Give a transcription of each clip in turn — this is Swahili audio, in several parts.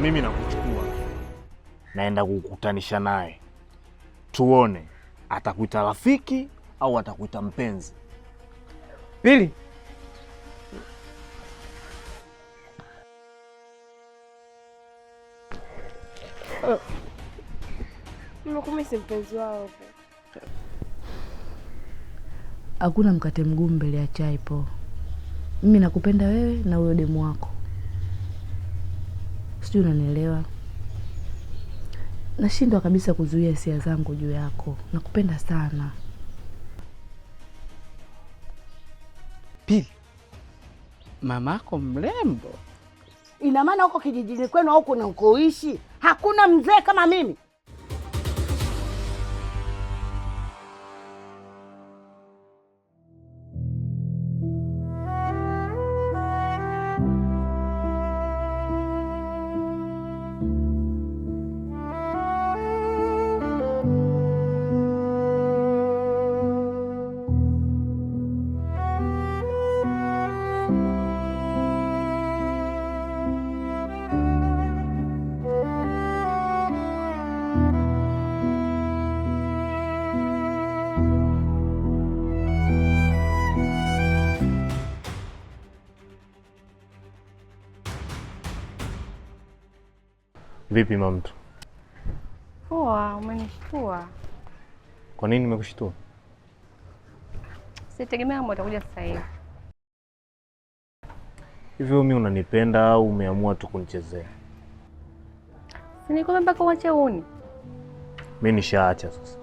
mimi nakuchukua, naenda kukutanisha naye, tuone atakuita rafiki au atakuita mpenzi. Pili, Mkumi si mpenzi wao. Hakuna mkate mgumu mbele ya chai po. Mimi nakupenda wewe na huyo demu wako. Sijui unanielewa. Nashindwa kabisa kuzuia hisia zangu juu yako. Nakupenda sana. Pili, mamako mrembo. Ina maana huko kijijini kwenu au kuna ukoishi hakuna mzee kama mimi? Vipi mamtu? Poa, umenishtua. Kwa nini nimekushtua? Sitegemea kama utakuja sasa hivi. Hivyo mimi unanipenda au umeamua tu kunichezea? Si niko mpaka uache uni. Mimi nishaacha sasa.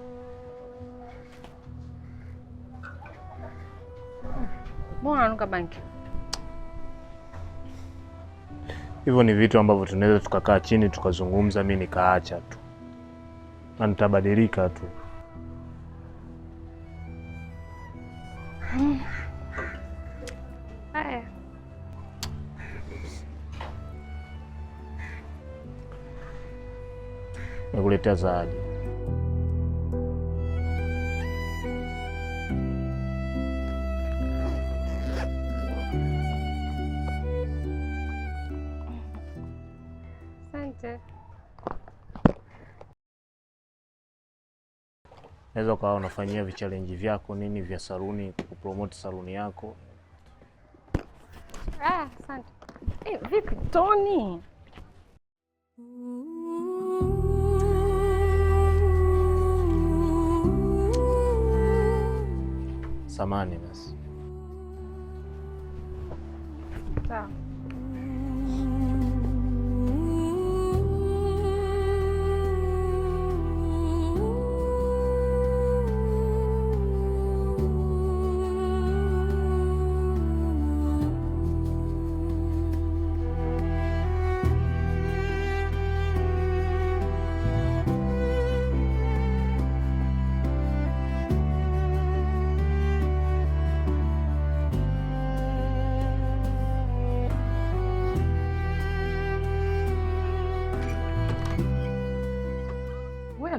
Mbona unanuka banki? Hivyo ni vitu ambavyo tunaweza tukakaa chini tukazungumza, mimi nikaacha tu. Na nitabadilika tu. Haya. Nakuletea zawadi. Asante. Naweza ukawa unafanyia vichallenge vyako nini vya saluni, kupromote saluni yako. Asante. Vipi Tony? Samani basi. Sawa.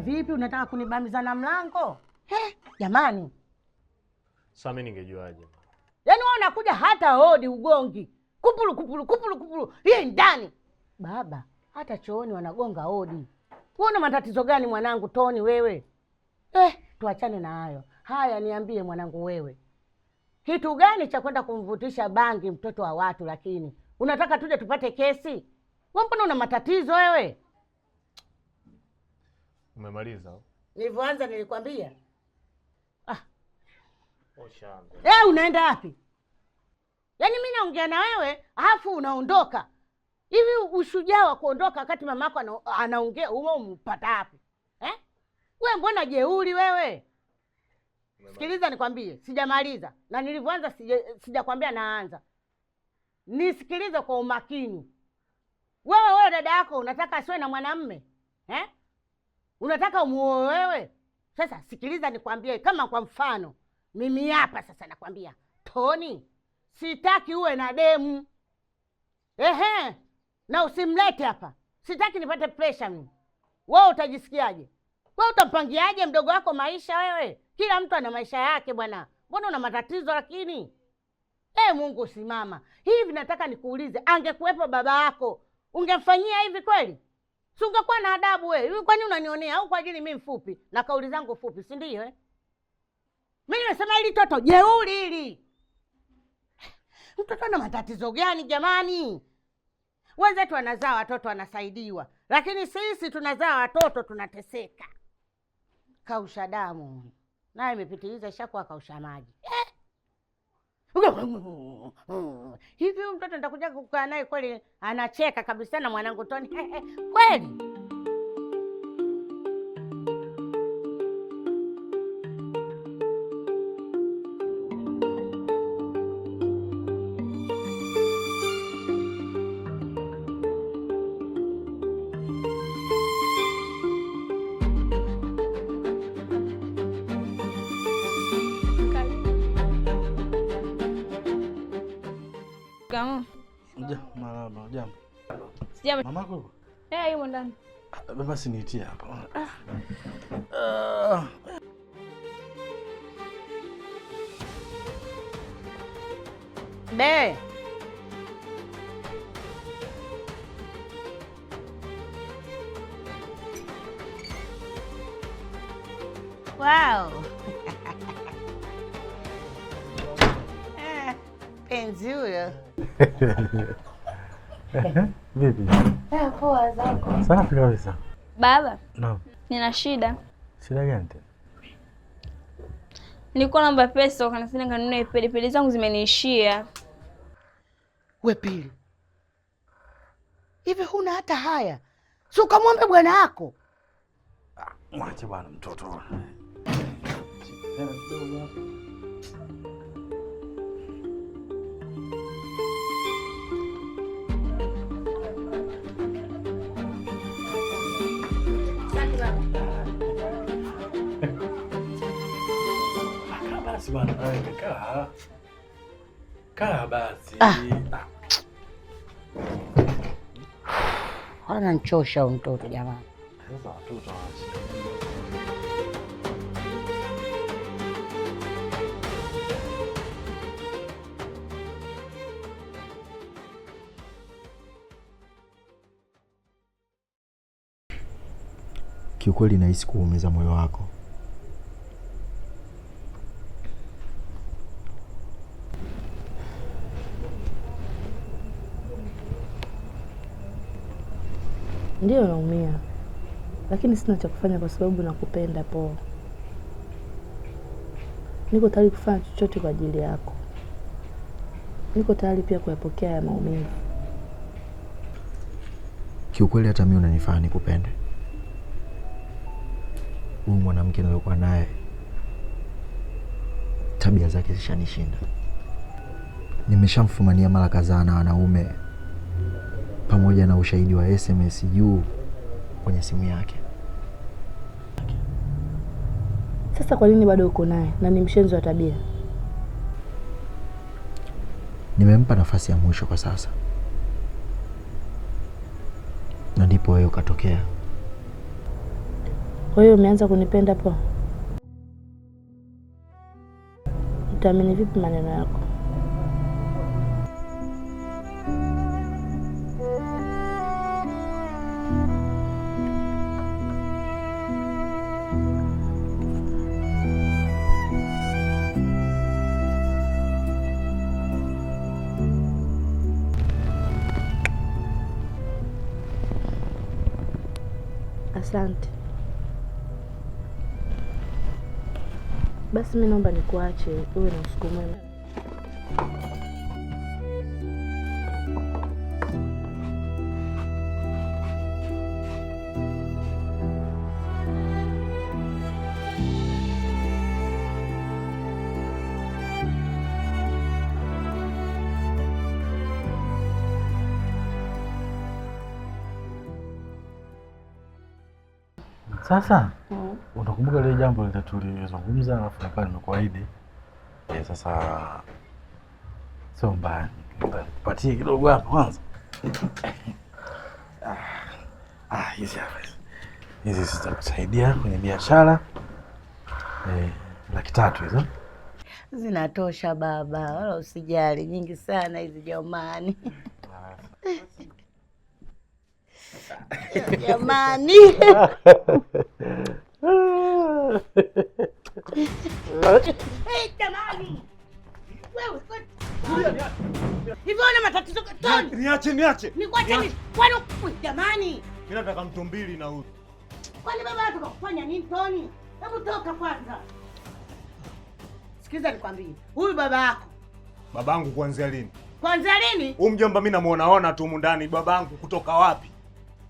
Vipi unataka kunibamiza na mlango? Jamani. Sasa mimi ningejuaje? Yaani wewe unakuja hata hodi ugongi. Kupulu kupulu kupulu kupulu. Hii ndani. Baba, hata chooni wanagonga hodi. Wewe una matatizo gani mwanangu Toni wewe? Tuachane na hayo. Haya niambie mwanangu wewe. Kitu gani cha kwenda kumvutisha bangi mtoto wa watu lakini? Unataka tuje tupate kesi? Wewe mbona una matatizo wewe? Umemaliza? Nilivyoanza nilikwambia. Oshanga. Unaenda wapi? Yaani mimi naongea na wewe, alafu unaondoka. Hivi ushujaa wa kuondoka wakati mamako anaongea, wewe umpata wapi? Wewe mbona jeuri wewe? Sikiliza nikwambie, sijamaliza. Na nilivyoanza sijakwambia naanza. Nisikilize kwa umakini. Wewe dada yako unataka asiwe na mwanamume? Unataka umuoe wewe? Sasa sikiliza nikwambie, kama kwa mfano mimi hapa sasa nakwambia, Toni, sitaki uwe na demu. Na usimlete hapa. Sitaki nipate pressure mimi. Wewe utajisikiaje? Wewe utampangiaje mdogo wako maisha wewe? Kila mtu ana maisha yake bwana. Mbona una matatizo lakini? Mungu simama. Hivi nataka nikuulize, angekuwepo baba yako, ungemfanyia hivi kweli? Si ungekuwa na adabu wewe. Hivi kwani unanionea au kwa ajili mimi mfupi na kauli zangu fupi, si ndio eh? Mimi nimesema hili toto jeuri hili. Mtoto ana matatizo gani jamani? Wenzetu wanazaa watoto wanasaidiwa, lakini sisi tunazaa watoto tunateseka. Kausha damu. Naye imepitiliza ishakuwa kausha maji. Hivi mtoto nitakuja kukaa naye kweli anacheka kabisa na mwanangu Toni? Kweli? Jambo. Mamako yuko? Yumo ndani. Basi niitie hapa. Be. Wow. Penzi huyo. Vipi? Poa zako. Safi kabisa. Baba. Naam. Nina shida. Shida gani tena? Nilikuwa naomba pesa ukanisaidia kanunue pedi zangu zimeniishia. We Pili. Hivi huna hata haya? Si ukamwombe bwana wako. Mwache bwana mtoto. Basi bwana, kaa basi. Ananichosha mtoto jamani. Sasa watoto kiukweli nahisi kuumiza moyo wako. Ndio naumia, lakini sina cha kufanya kwa sababu nakupenda Po. Niko tayari kufanya chochote kwa ajili yako. Niko tayari pia kuyapokea ya maumivu. Kiukweli hata mimi unanifanya nikupende. Huyu mwanamke niliokuwa naye tabia zake zishanishinda. Nimeshamfumania mara kadhaa na wanaume pamoja na ushahidi wa SMS juu kwenye simu yake. Sasa kwa nini bado uko naye na ni mshenzi wa tabia? Nimempa nafasi ya mwisho kwa sasa. Na ndipo wewe ukatokea. Kwa hiyo umeanza kunipenda Po? Utaamini vipi maneno yako? Asante. Basi mimi naomba nikuache uwe na usiku mwema. Sasa unakumbuka ile jambo lile tulizungumza alafu pale nimekuahidi. Sasa sio mbaya. Nipatie kidogo hapo kwanza. Hizi hapa. Hizi zitakusaidia kwenye biashara. 300 hizo. Zinatosha baba, wala usijali, nyingi sana hizi jamani. Jamani. Jamani. Wewe hivyo una matatizo Toni? Niache. Nikuache nini? Kwani jamani. Mimi nataka mtu mbili na huyu. Kwani baba yako kakufanya nini Toni? Hebu toka kwanza. Sikiza nikwambie. Huyu baba yako. Babangu kuanzia lini? Kuanzia lini? Huyu mjomba mimi namuonaona tu ndani. Babangu kutoka wapi?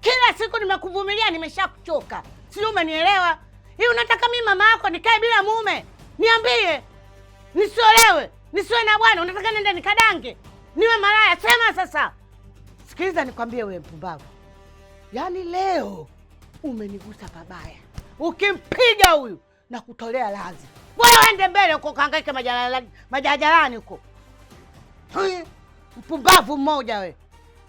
Kila siku nimekuvumilia, nimeshakuchoka. Sio, umenielewa? Hii unataka mimi mama yako nikae bila mume? Niambie. Nisiolewe, nisiwe na bwana, unataka nende nikadange? Niwe malaya? Sema sasa. Sikiliza nikwambie wewe mpumbavu. Yaani leo umenigusa pabaya. Ukimpiga huyu na kutolea lazi. Wewe ende mbele uko kahangaika majajalani huko. Mpumbavu mmoja wewe.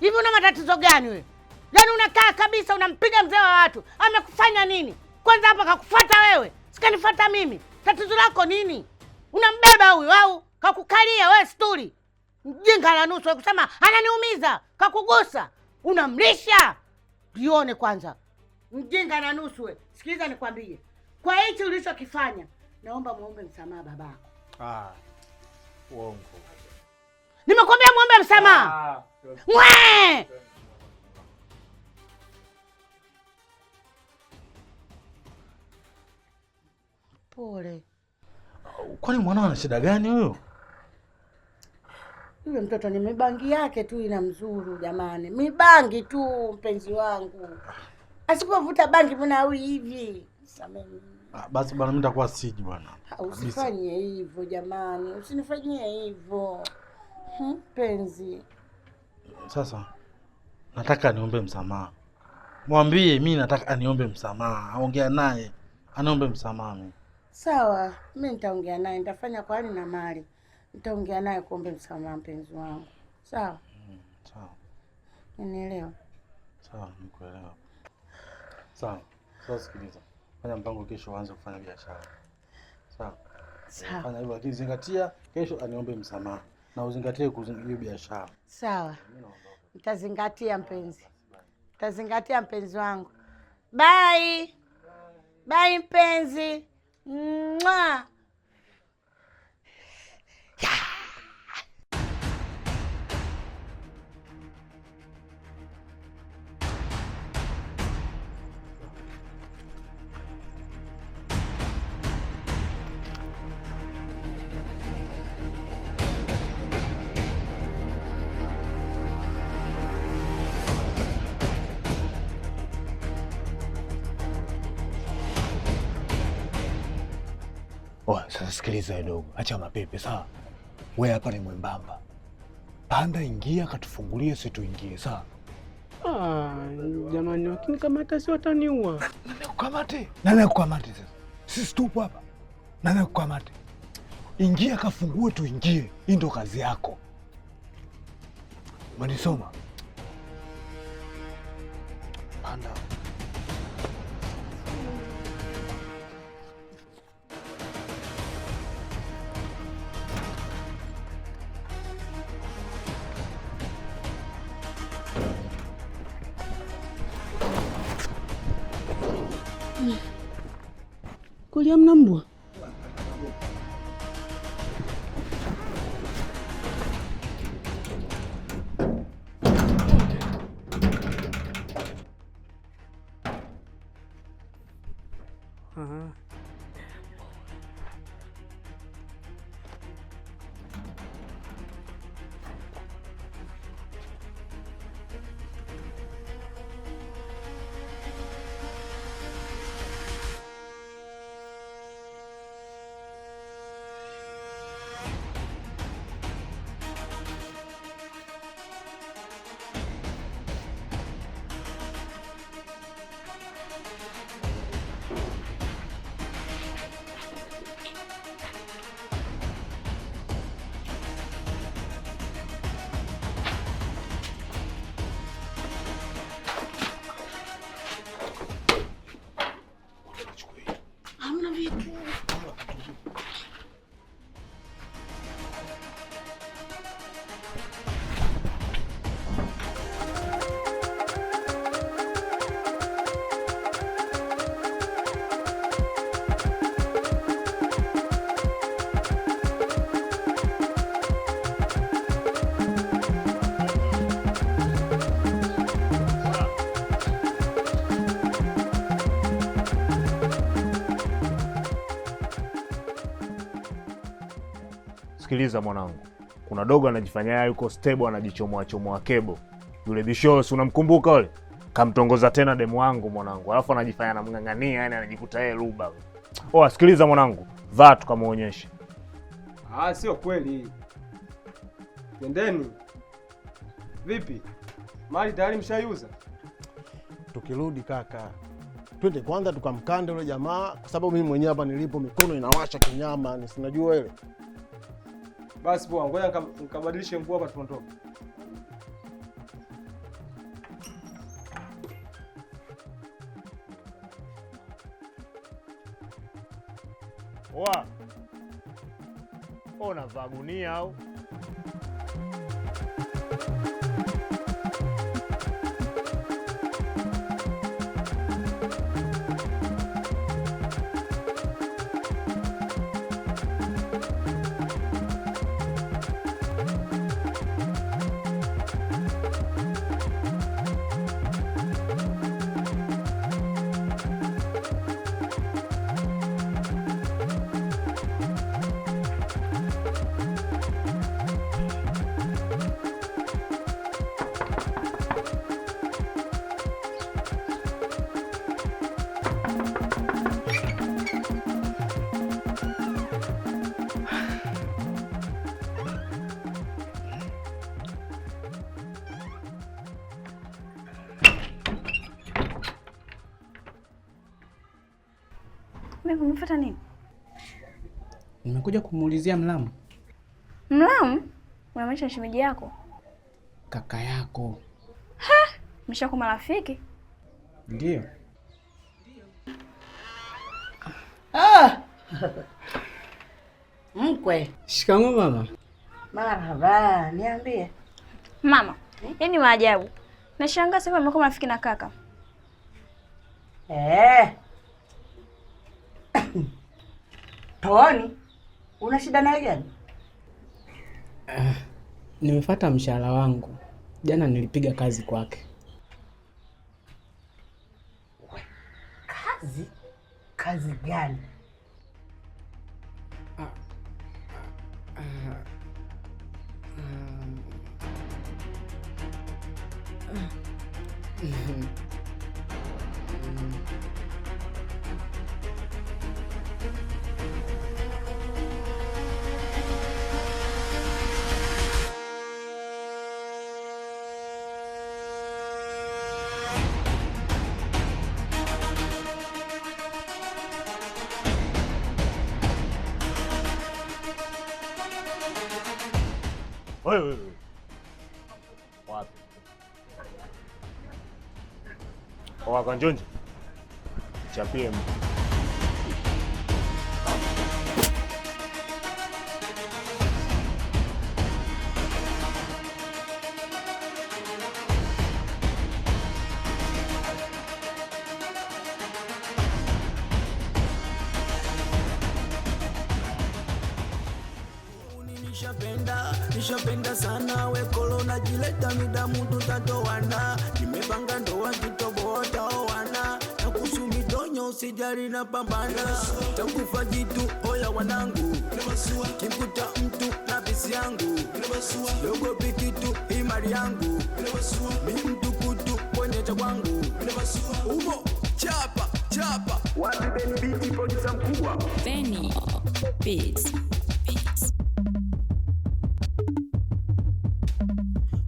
Hivi una matatizo gani wewe? Yaani unakaa kabisa unampiga mzee wa watu. Amekufanya nini? Kwanza hapa kakufuata wewe. Sikanifuata mimi. Tatizo lako nini? Unambeba huyu au kakukalia wewe sturi? Mjinga na nusu kusema ananiumiza, kakugusa. Unamlisha. Lione kwanza. Mjinga na nusu wewe. Sikiliza nikwambie. Kwa hichi ulichokifanya, naomba muombe msamaha babako. Uongo. Nimekwambia muombe msamaha. Mwe! Pole. Kwani mwanao ana shida gani huyo? Yule mtoto ni mibangi yake tu inamzuru jamani. Mibangi tu mpenzi wangu. Asipovuta bangi mbona awi hivi? Sameni. Basi bwana, mimi nitakuwa siji bwana. Usifanye hivyo jamani. Usinifanyie hivyo. Mpenzi. Sasa nataka niombe msamaha. Mwambie mimi nataka aniombe msamaha. Ongea naye. Aniombe msamaha mimi. Sawa, mimi nitaongea naye, nitafanya kwa hali na mali. Nitaongea naye kuombe msamaha mpenzi wangu. Sawa? Sawa. Unielewa? Sawa, nikuelewa. Sawa. Sasa sikiliza. Fanya mpango kesho uanze kufanya biashara. Sawa? Sawa. Fanya hivyo, lakini zingatia kesho aniombe msamaha. Na uzingatie hiyo biashara. Sawa. Nitazingatia mpenzi. Nitazingatia mpenzi wangu. Bye. Bye mpenzi. Mwah. Sasa sikiliza kidogo, acha mapepe sawa. Wewe hapa ni mwembamba, panda, ingia, katufungulie, si tuingie sawa. Jamani, wakinikamata si wataniua. Nani kukamate? Nani kukamate sasa? Sisi tupo hapa. Nani kukamate? Ingia, kafungue, tuingie. Hii ndo kazi yako. Umenisoma? Panda. Kulia mna mbwa? sikiliza mwanangu. Kuna dogo anajifanya yuko stable, anajichomoa kebo. Yule Bishosi unamkumbuka yule? Kamtongoza tena demu wangu mwanangu. Alafu anajifanya anamng'ang'ania, yani anajikuta yeye luba. Sikiliza mwanangu. Vaa tukamuonyeshe. Sio kweli. Twendeni. Vipi? Mali tayari mshaiuza? Tukirudi kaka, twende kwanza tukamkande yule jamaa, kwa sababu mimi mwenyewe hapa nilipo mikono inawasha kinyama, ni sinajua ile. Basi poa, ngoja nikabadilishe nguo hapa tuondoke. Unavaa gunia au? Umefuata nini? Nimekuja kumuulizia Mlamu. Mlamu? Unamaanisha shemeji yako? Kaka yako. Mshakuwa marafiki? Ndio. Mkwe. Shikamoo mama. Marhaba, niambie. Mama, yaani maajabu. Nashangaa sasa umekuwa marafiki na kaka. Toni, una shida naye gani? Nimefuata mshahara wangu. Jana nilipiga kazi kwake. Kazi? Kazi gani? Wewe. Wapi? Kanjonji. Chapie mtu. Nishapenda sana we kolona jileta midamu tutatowana. Nimepanga ndoa tutobota owana. Na kuhusu midonyo usijali na pambana. Takufa jitu oya wanangu. Kimkuta mtu na bisi yangu. Logo pikitu himari yangu. Mi mtu kutu kwenye cha kwangu. Umo chapa. Wapi Benny Beats producer mkubwa? Benny Beats.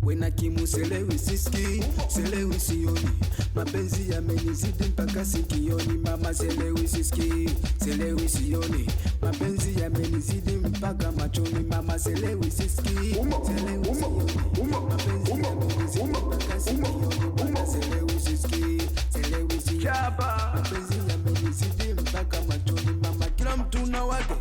Wena kimu selewi siski, selewi sioni. Mapenzi yamenizidi mpaka sikioni. Mama selewi siski, selewi sioni. Mapenzi yamenizidi mpaka machoni. Mama selewi siski, selewi sioni. Mapenzi yamenizidi mpaka sikioni. Mama selewi siski, selewi sioni. Mapenzi yamenizidi mpaka machoni. Mama kila mtu na wake.